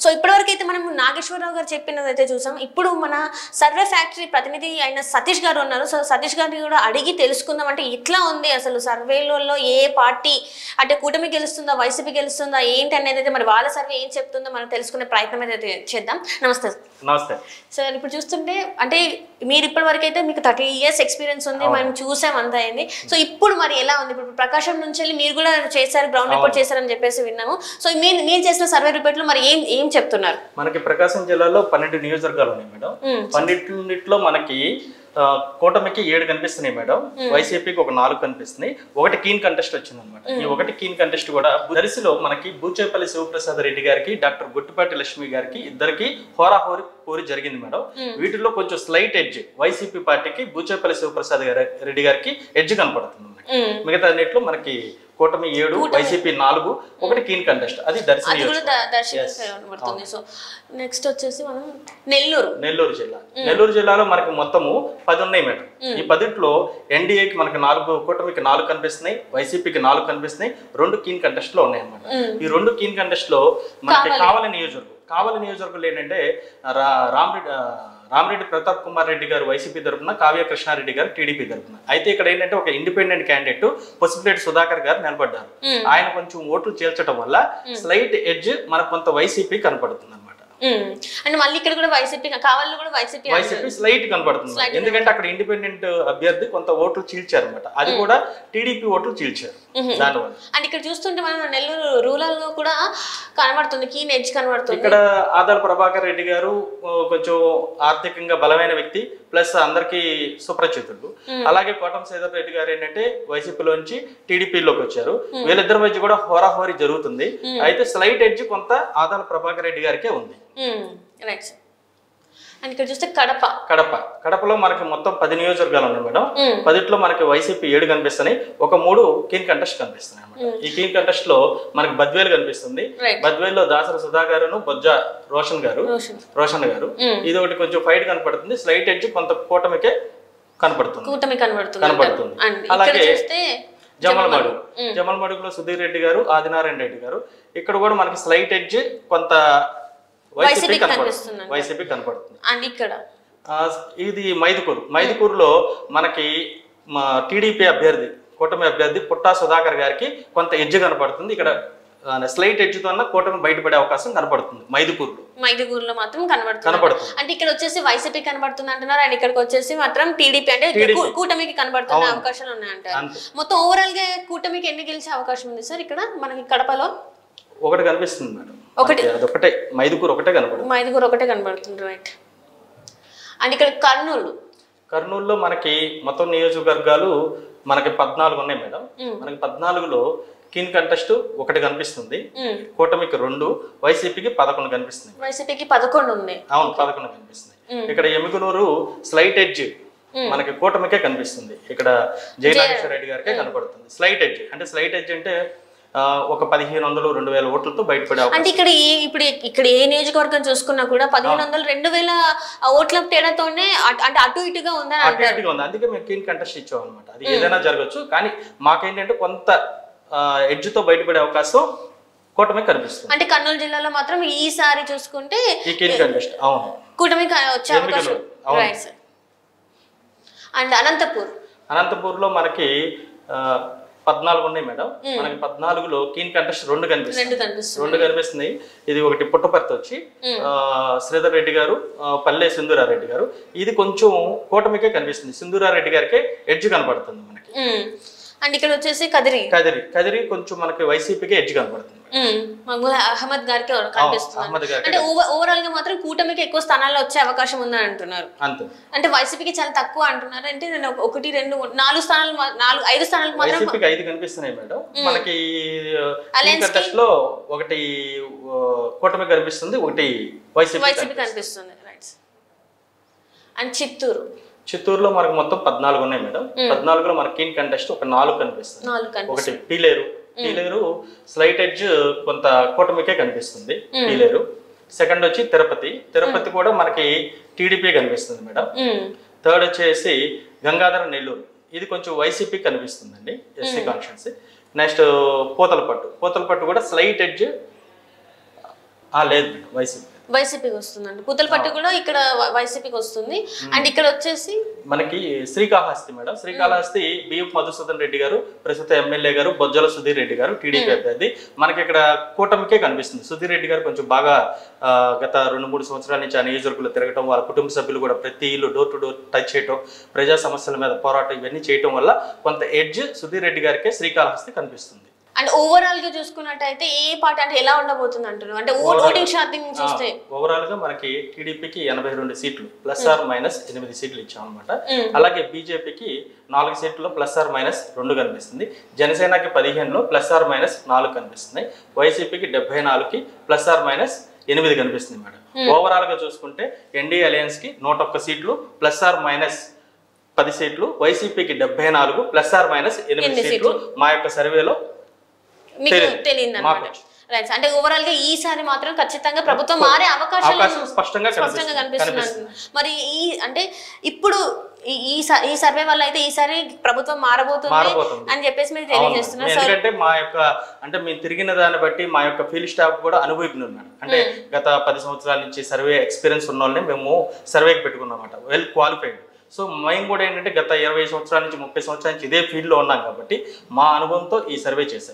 So ఇప్పటివరకు అయితే మనం నాగేశ్వరరావు గారు చెప్పినదైతే చూసాం. ఇప్పుడు మన సర్వే ఫ్యాక్టరీ ప్రతినిధి అయిన సతీష్ గారు ఉన్నారు. సో సతీష్ గారిని కూడా అడిగి తెలుసుకుందాం. అంటే ఇట్లా ఉంది అసలు సర్వేలలో ఏ పార్టీ అంటే కూటమి గెలుస్తుందా వైసీపీ గెలుస్తుందా ఏంటి అనేది అయితే మరి వాళ్ళ సర్వే ఏం చెప్తుందో మనం తెలుసుకునే ప్రయత్నం అయితే చేద్దాం. నమస్తే. నమస్తే సార్. ఇప్పుడు చూస్తుంటే అంటే మీరు ఇప్పటి వరకు అయితే మీకు 30 years ఎక్స్పీరియన్స్ ఉంది, మనం చూసాం అంతా అయింది. సో ఇప్పుడు మరి ఎలా ఉంది? ఇప్పుడు ప్రకాశం నుంచి వెళ్ళి మీరు కూడా చేశారు, గ్రౌండ్ రిపోర్ట్ చేశారని చెప్పేసి విన్నాము. సో మీరు చేసిన సర్వే రిపోర్ట్ లో మరి ఏం చెప్తున్నారు? మనకి ప్రకాశం జిల్లాలో 12 నియోజకవర్గాలు ఉన్నాయి మేడం. 12 మనకి కూటమికి 7 కనిపిస్తున్నాయి మేడం, వైసీపీకి ఒక 4 కనిపిస్తున్నాయి. ఒకటి కీన్ కంటెస్ట్ వచ్చింది అనమాట. ఈ ఒకటి కీన్ కంటెస్ట్ కూడా దర్శిలో మనకి బూచేపల్లి శివప్రసాద్ రెడ్డి గారికి డాక్టర్ గుట్టిపాటి లక్ష్మి గారికి ఇద్దరికి హోరాహోరి పోరి జరిగింది మేడం. వీటిలో కొంచెం స్లైట్ ఎడ్జ్ వైసీపీ పార్టీకి బూచేపల్లి శివప్రసాద్ రెడ్డి గారికి ఎడ్జ్ కనపడుతుంది. మిగతా అన్నిట్లో మనకి కూటమి 7, వైసీపీ 4, ఒకటి కీన్ కంటెస్ట్. అది దర్శి. సో నెక్స్ట్ వచ్చేసి మనం నెల్లూరు జిల్లాలో మనకి మొత్తము 10 ఉన్నాయి మేడం. ఈ 10లో ఎన్డీఏకి మనకి 4, కూటమికి 4 కనిపిస్తున్నాయి, వైసీపీకి 4 కనిపిస్తున్నాయి. 2 కీన్ కంటెస్ట్ లో ఉన్నాయి అన్నమాట. ఈ 2 కీన్ కంటెస్ట్ లో మనకి కావలి నియోజకవర్గంలో ఏంటంటే రామిరెడ్డి ప్రతాప్ కుమార్ రెడ్డి గారు వైసీపీ తరఫున, కావ్య కృష్ణారెడ్డి గారు టీడీపీ తరఫున. అయితే ఇక్కడ ఏంటంటే ఒక ఇండిపెండెంట్ క్యాండిడేట్ పొసిపిలేటి సుధాకర్ గారు నిలబడ్డారు. ఆయన కొంచెం ఓట్లు చేల్చడం వల్ల స్లైట్ ఎడ్జ్ మనకు కొంత వైసీపీ కనపడుతుంది అనమాట. అంటే మళ్ళీ ఇక్కడ కూడా వైసీపీ కావాలని కూడా వైసీపీ స్లైట్ కనపడుతుంది. ఎందుకంటే అక్కడ ఇండిపెండెంట్ అభ్యర్థి కొంత ఓట్లు చీల్చారు అనమాట. అది కూడా టీడీపీ ఓట్లు చీల్చారు దానివల్ల. అంటే ఇక్కడ చూస్తుంటే మనం నెల్లూరు రూరల్ లో కూడా కనబడుతుంది, కీన్ ఎడ్జ్ కనబడుతుంది. ఇక్కడ ఆదాల ప్రభాకర్ రెడ్డి గారు కొంచెం ఆర్థికంగా బలమైన వ్యక్తి, ప్లస్ అందరికి సుప్రచితుడు. అలాగే కోటం శ్రీధర్ రెడ్డి గారు ఏంటంటే వైసీపీలోంచి టీడీపీలోకి వచ్చారు. వీళ్ళిద్దరి మధ్య కూడా హోరాహోరీ జరుగుతుంది. అయితే స్లైట్ ఎడ్జ్ కొంత ఆదాల ప్రభాకర్ రెడ్డి గారికే ఉంది. రైట్. అండ్ ఇక్కడ చూస్తే కడపలో మనకి మొత్తం 10 నియోజకవర్గాలు ఉన్నాయి మేడం. 10లో మనకి వైసీపీ 7 కనిపిస్తున్నాయి, ఒక 3 కీన్ కంటెస్ట్ కనిపిస్తున్నాయి అన్నమాట. ఈ కీన్ కంటెస్ట్ లో మనకి బద్వేలు కనిపిస్తుంది. బద్వేల్లో దాసరి సుధా గారు, బొజ్జ రోషన్ గారు. ఇది ఒకటి కొంచెం ఫైట్ కనపడుతుంది. స్లైట్ ఎడ్జ్ కొంత కూటమికే కనపడుతుంది. అలాగే జమల్మడుగులో సుధీర్ రెడ్డి గారు, ఆదినారాయణ రెడ్డి గారు. ఇక్కడ కూడా మనకి స్లైట్ ఎడ్జ్ కొంత వైసీపీ కనపడుతుంది. అండ్ ఇక్కడ ఇది మైదుకూరులో మనకి టీడీపీ అభ్యర్థి, కూటమి అభ్యర్థి పుట్టా సుధాకర్ గారికి కొంత ఎడ్జ్ కనపడుతుంది. ఇక్కడ స్లైట్ ఎడ్జ్ తో కూటమి బయటపడే అవకాశం కనపడుతుంది మైదుకూరులో మాత్రం కనబడుతుంది. అంటే ఇక్కడ వచ్చేసి వైసీపీ కనబడుతుంది అంటున్నారు, అండ్ ఇక్కడికి వచ్చేసి మాత్రం టీడీపీ అంటే కూటమికి కనబడుతున్న అవకాశాలు ఉన్నాయంటారు. మొత్తం ఓవరాల్ గా కూటమికి ఎన్ని గెలిచే అవకాశం ఉంది సార్? ఇక్కడ మనకి కడపలో ఒకటి కనిపిస్తుంది మేడం. అదొకటే మైదుకూరు ఒకటే కనబడుతుంది. రైట్. అండ్ ఇక్కడ కర్నూలులో మనకి మొత్తం నియోజకవర్గాలు మనకి 14 ఉన్నాయి మేడం. మనకి 14లో కీన్ కంటెస్ట్ ఒకటి కనిపిస్తుంది, కూటమికి 2, వైసీపీకి 11 కనిపిస్తుంది. వైసీపీకి 11 ఉంది. అవును, 11 కనిపిస్తుంది. ఇక్కడ ఎమ్మిగనూరు స్లైట్ ఎడ్జ్ మనకి కూటమికే కనిపిస్తుంది. ఇక్కడ జయనాగేశ్వర రెడ్డి గారికే కనపడుతుంది స్లైట్ ఎడ్జ్. అంటే స్లైట్ ఎడ్జ్ అంటే ఒక 1500-2000 ఓట్లతో బయటపడే. అంటే ఇక్కడ ఏ నియోజకవర్గం చూసుకున్నా కూడా 1500-2000 ఓట్ల తేడాతోనే అంటే అటు ఇటుగా ఉంది. అందుకే మేము కీన్ కంటెస్ట్ ఇచ్చాం అనమాట. అది ఏదైనా జరగచ్చు, కానీ మాకేంటంటే కొంత ఎడ్జ్ తో బయటపడే అవకాశం కూటమి కనిపిస్తుంది. అంటే కర్నూలు జిల్లాలో మాత్రం ఈసారి చూసుకుంటే ఈ కీన్ కంటెస్ట్ కూటమి వచ్చే అవకాశం. అండ్ అనంతపూర్లో మనకి 14 ఉన్నాయి మేడం. మనకి 14లో కీన్ కంటెస్ట్ 2 కనిపిస్తుంది. ఇది ఒకటి పుట్టపర్తి వచ్చి శ్రీధర్ రెడ్డి గారు, పల్లె సింధూరారెడ్డి గారు. ఇది కొంచెం కూటమికే కనిపిస్తుంది. సింధూరారెడ్డి గారికి ఎడ్జ్ కనపడుతుంది మనకి. అండ్ ఇక్కడ వచ్చేసి కదిరి కొంచెం మనకి వైసీపీకి ఎడ్జ్ కనపడుతుంది. అహ్మద్ గారికి కనిపిస్తుంది. అంటే ఓవరాల్ గా మాత్రం కూటమికి ఎక్కువ స్థానాల్లో వచ్చే అవకాశం ఉందని అంటున్నారు. అంటే వైసీపీకి చాలా తక్కువ అంటున్నారు. అంటే 1, 2, 4 స్థానాలు, 5 స్థానాలకు మాత్రం వైసీపీకి 5 కనిపిస్తున్నాయి మేడం. మనకి కంటెస్ట్ లో ఒకటి కూటమి కనిపిస్తుంది, ఒకటి వైసీపీ కనిపిస్తుంది. రైట్. అండ్ చిత్తూరులో మనకు మొత్తం 14 ఉన్నాయి మేడం. 14లో మనకి కీన్ కంటెస్ట్ ఒక 4 కనిపిస్తుంది. ఒకటి పీలేరు స్లైట్ ఎడ్జ్ కొంత కూటమికే కనిపిస్తుంది పీలేరు. సెకండ్ వచ్చి తిరుపతి కూడా మనకి టీడీపీ కనిపిస్తుంది మేడం. థర్డ్ వచ్చేసి గంగాధర నెల్లూరు, ఇది కొంచెం వైసీపీ కనిపిస్తుందండి, ఎస్సీ కాన్స్టిట్యున్సీ. నెక్స్ట్ పోతలపట్టు కూడా స్లైట్ ఎడ్జ్ లేదు మేడం, వైసీపీ వైసీపీకి వస్తుందండి. పూతలపట్టు కూడా ఇక్కడ వైసీపీకి వస్తుంది. అండ్ ఇక్కడ వచ్చేసి మనకి శ్రీకాళహస్తి మేడం. శ్రీకాళహస్తి బిఎఫ్ మధుసూదన్ రెడ్డి గారు, ప్రస్తుత ఎమ్మెల్యే గారు బొజ్జల సుధీర్ రెడ్డి గారు, టీడీపీ అభ్యర్థి. మనకి ఇక్కడ కూటమికే కనిపిస్తుంది. సుధీర్ రెడ్డి గారు కొంచెం బాగా గత 2-3 సంవత్సరాల నుంచి ఆ నియోజకవర్గంలో తిరగటం, వాళ్ళ కుటుంబ సభ్యులు కూడా ప్రతి ఇల్లు డోర్ టు డోర్ టచ్ చేయటం, ప్రజా సమస్యల మీద పోరాటం ఇవన్నీ చేయటం వల్ల కొంత ఎడ్జ్ సుధీర్ రెడ్డి గారికే శ్రీకాళహస్తి కనిపిస్తుంది. అంటే ఓవరాల్ గా చూసుకున్నట్టయితే ఏ పార్టీ అంటే ఎలా ఉండబోతుంది అంటున్నారు? అంటే ఓటింగ్ శాతం చూస్తే ఓవరాల్ గా మనకి టీడీపీకి 82 సీట్లు +−8 సీట్లు ఇచ్చాం అనమాట. అలాగే బీజేపీకి 4 సీట్లు +−2 కనిపిస్తుంది. జనసేనకి 15లో +−4 కనిపిస్తున్నాయి. వైసీపీకి 74కి +−8 కనిపిస్తుంది మేడం. ఓవరాల్ గా చూసుకుంటే ఎన్డీఏ అలయన్స్ కి 101 సీట్లు +−10 సీట్లు, వైసీపీకి 74 +−8 సీట్లు మా యొక్క సర్వేలో మీకు తెలియదు అన్నమాట. రైట్. అంటే ఓవరాల్ గా ఈసారి మాత్రం ఖచ్చితంగా ప్రభుత్వం మారే అవకాశాలు స్పష్టంగా కనిపిస్తుంది. మరి అంటే ఇప్పుడు ఈ సర్వే వల్ల అయితే ఈసారి ప్రభుత్వం మారబోతుంది అని చెప్పేసి మీరు తెలియజేస్తున్నారు. ఎందుకంటే మా యొక్క అంటే మేము తిరిగిన దాన్ని బట్టి మా యొక్క ఫీల్డ్ స్టాఫ్ కూడా అనుభవికులు ఉన్నాడు. అంటే గత 10 సంవత్సరాల నుంచి సర్వే ఎక్స్పీరియన్స్ ఉన్న వాళ్ళని మేము సర్వేకి పెట్టుకున్నామన్నమాట, వెల్ క్వాలిఫైడ్. సో మేము కూడా ఏంటంటే గత 20 సంవత్సరాల నుంచి 30 సంవత్సరాల నుంచి ఇదే ఫీల్డ్లో ఉన్నాం కాబట్టి మా అనుభవంతో ఈ సర్వే చేసాం.